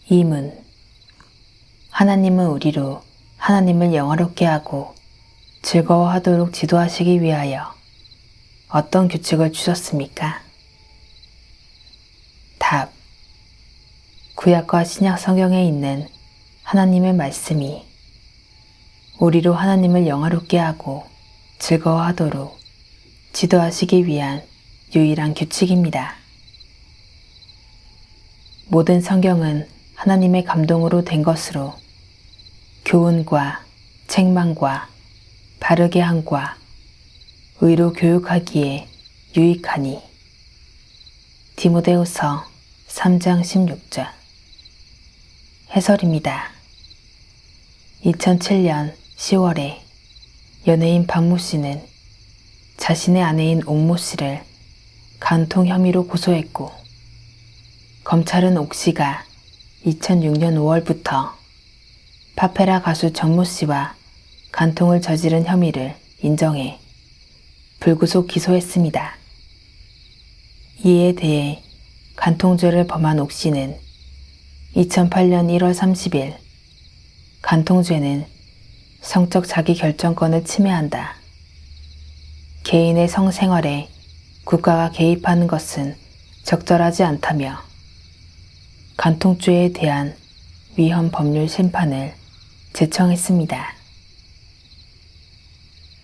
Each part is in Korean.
이문. 하나님은 우리로 하나님을 영화롭게 하고 즐거워하도록 지도하시기 위하여 어떤 규칙을 주셨습니까? 답. 구약과 신약 성경에 있는 하나님의 말씀이 우리로 하나님을 영화롭게 하고 즐거워하도록 지도하시기 위한 유일한 규칙입니다. 모든 성경은 하나님의 감동으로 된 것으로 교훈과 책망과 바르게 함과 의로 교육하기에 유익하니. 디모데후서 3장 16절. 해설입니다. 2007년 10월에 연예인 박모 씨는 자신의 아내인 옥모 씨를 간통 혐의로 고소했고, 검찰은 옥 씨가 2006년 5월부터 파페라 가수 정모 씨와 간통을 저지른 혐의를 인정해 불구속 기소했습니다. 이에 대해 간통죄를 범한 옥 씨는 2008년 1월 30일 간통죄는 성적 자기결정권을 침해한다. 개인의 성생활에 국가가 개입하는 것은 적절하지 않다며 간통죄에 대한 위헌 법률 심판을 제청했습니다.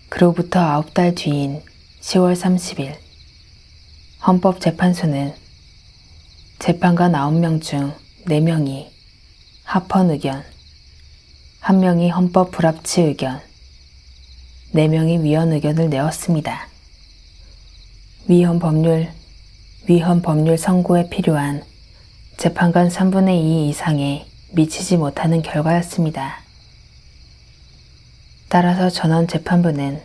그로부터 9달 뒤인 10월 30일 헌법재판소는 재판관 9명 중 4명이 합헌 의견, 1명이 헌법 불합치 의견, 4명이 위헌 의견을 내었습니다. 위헌 법률 선고에 필요한 재판관 3분의 2 이상에 미치지 못하는 결과였습니다. 따라서 전원 재판부는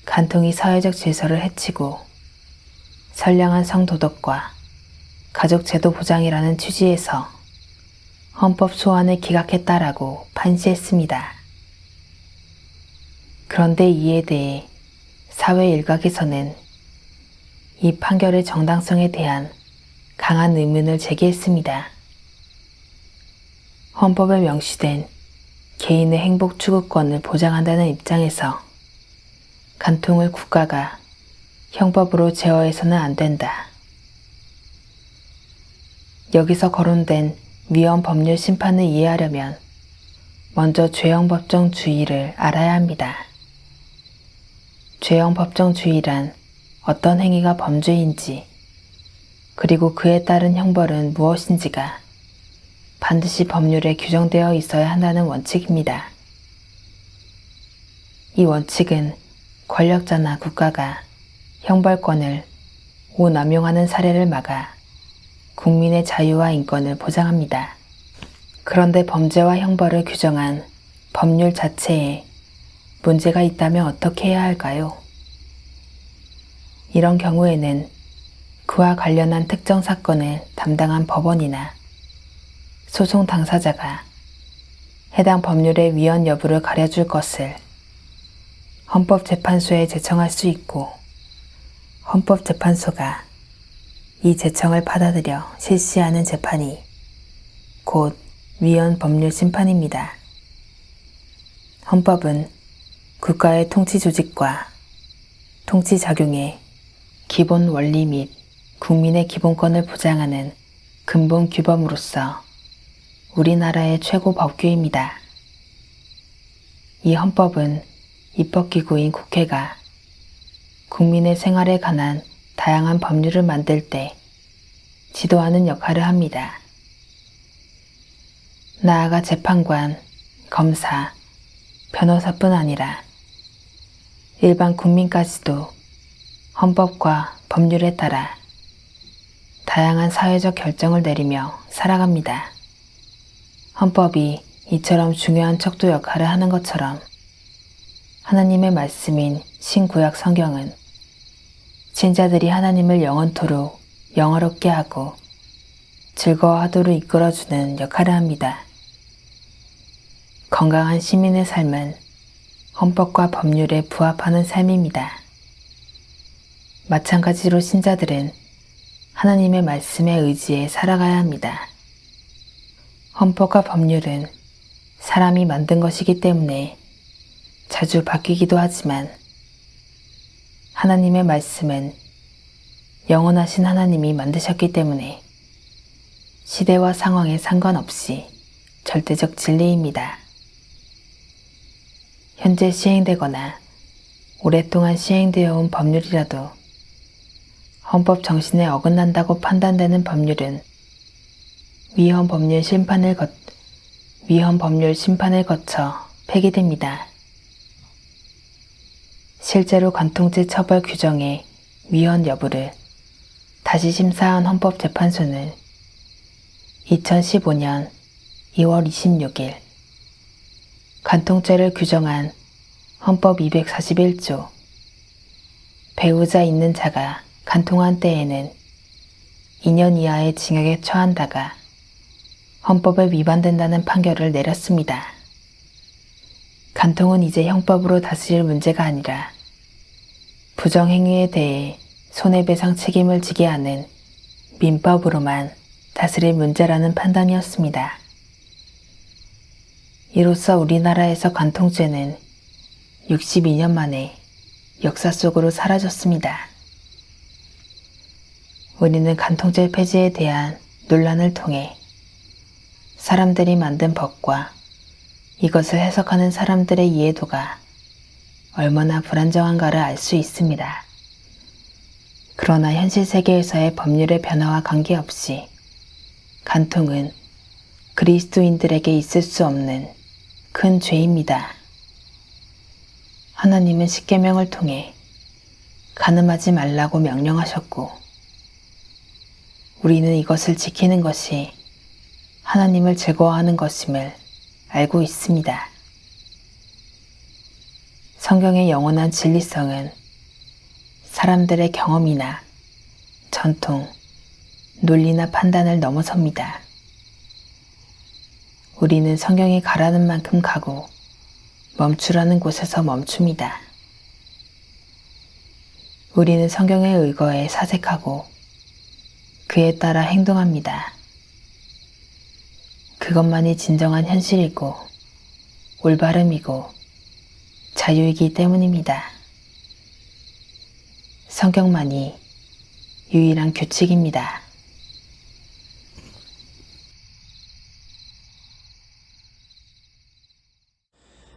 간통이 사회적 질서를 해치고 선량한 성도덕과 가족제도 보장이라는 취지에서 헌법 소원을 기각했다라고 판시했습니다. 그런데 이에 대해 사회 일각에서는 이 판결의 정당성에 대한 강한 의문을 제기했습니다. 헌법에 명시된 개인의 행복 추구권을 보장한다는 입장에서 간통을 국가가 형법으로 제어해서는 안 된다. 여기서 거론된 위헌 법률 심판을 이해하려면 먼저 죄형 법정주의를 알아야 합니다. 죄형 법정주의란 어떤 행위가 범죄인지, 그리고 그에 따른 형벌은 무엇인지가 반드시 법률에 규정되어 있어야 한다는 원칙입니다. 이 원칙은 권력자나 국가가 형벌권을 오남용하는 사례를 막아 국민의 자유와 인권을 보장합니다. 그런데 범죄와 형벌을 규정한 법률 자체에 문제가 있다면 어떻게 해야 할까요? 이런 경우에는 그와 관련한 특정 사건을 담당한 법원이나 소송 당사자가 해당 법률의 위헌 여부를 가려줄 것을 헌법재판소에 제청할 수 있고, 헌법재판소가 이 제청을 받아들여 실시하는 재판이 곧 위헌 법률 심판입니다. 헌법은 국가의 통치 조직과 통치 작용의 기본 원리 및 국민의 기본권을 보장하는 근본 규범으로서 우리나라의 최고 법규입니다. 이 헌법은 입법기구인 국회가 국민의 생활에 관한 다양한 법률을 만들 때 지도하는 역할을 합니다. 나아가 재판관, 검사, 변호사뿐 아니라 일반 국민까지도 헌법과 법률에 따라 다양한 사회적 결정을 내리며 살아갑니다. 헌법이 이처럼 중요한 척도 역할을 하는 것처럼 하나님의 말씀인 신구약 성경은 신자들이 하나님을 영원토록 영화롭게 하고 즐거워하도록 이끌어주는 역할을 합니다. 건강한 시민의 삶은 헌법과 법률에 부합하는 삶입니다. 마찬가지로 신자들은 하나님의 말씀에 의지해 살아가야 합니다. 헌법과 법률은 사람이 만든 것이기 때문에 자주 바뀌기도 하지만 하나님의 말씀은 영원하신 하나님이 만드셨기 때문에 시대와 상황에 상관없이 절대적 진리입니다. 현재 시행되거나 오랫동안 시행되어 온 법률이라도 헌법 정신에 어긋난다고 판단되는 법률은 위헌 법률 심판을 거쳐 폐기됩니다. 실제로 관통죄 처벌 규정의 위헌 여부를 다시 심사한 헌법재판소는 2015년 2월 26일 관통죄를 규정한 헌법 241조 배우자 있는 자가 간통한 때에는 2년 이하의 징역에 처한다가 헌법에 위반된다는 판결을 내렸습니다. 간통은 이제 형법으로 다스릴 문제가 아니라 부정행위에 대해 손해배상 책임을 지게 하는 민법으로만 다스릴 문제라는 판단이었습니다. 이로써 우리나라에서 간통죄는 62년 만에 역사 속으로 사라졌습니다. 우리는 간통죄 폐지에 대한 논란을 통해 사람들이 만든 법과 이것을 해석하는 사람들의 이해도가 얼마나 불안정한가를 알 수 있습니다. 그러나 현실 세계에서의 법률의 변화와 관계없이 간통은 그리스도인들에게 있을 수 없는 큰 죄입니다. 하나님은 십계명을 통해 간음하지 말라고 명령하셨고 우리는 이것을 지키는 것이 하나님을 즐거워하는 것임을 알고 있습니다. 성경의 영원한 진리성은 사람들의 경험이나 전통, 논리나 판단을 넘어섭니다. 우리는 성경이 가라는 만큼 가고 멈추라는 곳에서 멈춥니다. 우리는 성경의 의거에 사색하고 그에 따라 행동합니다. 그것만이 진정한 현실이고 올바름이고 자유이기 때문입니다. 성경만이 유일한 규칙입니다.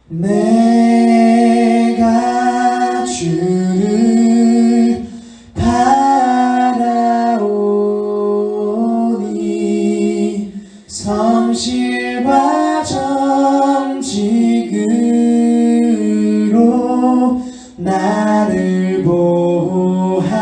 내가 주를 바라오니 성실과 정직으로 나를 보호하소서.